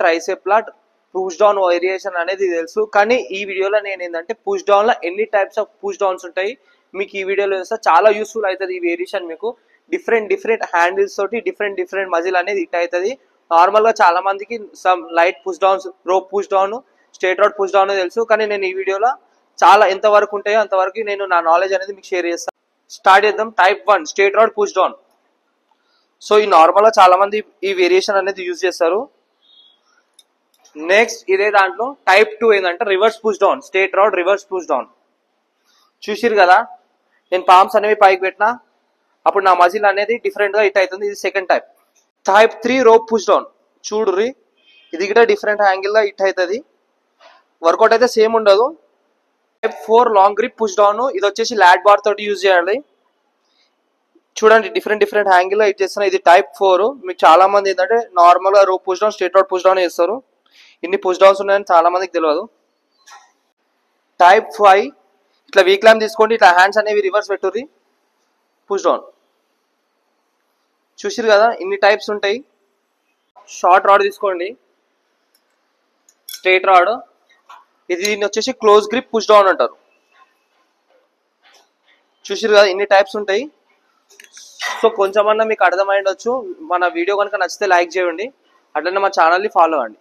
Tricep లా push down variation అనేది తెలుసు, కానీ ఈ వీడియోలో నేను ఏంటంటే పుష్ డౌన్ లో ఎన్ని టైప్స్ ఆఫ్ పుష్ డౌన్స్ ఉంటాయి మీకు ఈ వీడియోలో చూస్తే చాలా యూస్ఫుల్ అవుతుంది. ఈ వేరియేషన్ మీకు డిఫరెంట్ హ్యాండిల్స్ తోటి డిఫరెంట్ మజిల్ అనేది హిట్ అవుతుంది. నార్మల్ గా చాలా మందికి some light push downs, rope push down, straight rod push down తెలుసు, కానీ నేను ఈ వీడియోలో చాలా ఎంతవరకు ఉంటాయో అంతవరకు నేను నా నాలెడ్జ్ అనేది మీకు షేర్ చేస్తాను. స్టార్ట్ చేద్దాం. Type 1 straight rod push down. So ఈ నార్మల్ గా చాలా మంది ఈ వేరియేషన్ అనేది యూజ్ చేస్తారు. నెక్స్ట్ ఇదే దాంట్లో టైప్ 2 ఏంటంటే reverse push down, straight rod reverse push down. చూసిరు కదా, నేను పామ్స్ అనేవి పైకి పెట్టినా అప్పుడు నా మజిల్ అనేది డిఫరెంట్ గా హిట్ అవుతుంది. ఇది second type. Type 3 rope push down. చూడుర్రి, ఇది కూడా డిఫరెంట్ యాంగిల్ గా హిట్ అవుతుంది. వర్కౌట్ అయితే సేమ్ ఉండదు. Type 4 long grip push down. ఇది వచ్చేసి లాట్ బార్ తోటి యూజ్ చేయాలి. చూడండి డిఫరెంట్ యాంగిల్ గా హిట్ చేస్తున్నా. ఇది టైప్ 4. మీకు చాలా మంది ఏంటంటే నార్మల్ గా rope push down, straight rod push down చేస్తారు. ఇన్ని పుష్ డౌన్స్ ఉన్నాయని చాలా మందికి తెలియదు. టైప్ 5 ఇట్లా వీక్ క్లాంప్ తీసుకోండి, ఇట్లా హ్యాండ్స్ అనేవి రివర్స్ పెట్టుర్రి, పుష్ డౌన్. చూసిరు కదా, ఇన్ని టైప్స్ ఉంటాయి. షార్ట్ రాడ్ తీసుకోండి, స్ట్రేట్ రాడ్. ఇది దీన్ని వచ్చేసి క్లోజ్ గ్రిప్ పుష్ డౌన్ అంటారు. చూసిరు కదా, ఇన్ని టైప్స్ ఉంటాయి. సో కొంచెమన్నా మీకు అర్థమైండొచ్చు. మన వీడియో కనుక నచ్చితే లైక్ చేయండి, అట్లనే మా ఛానల్ని ఫాలో అవ్వండి.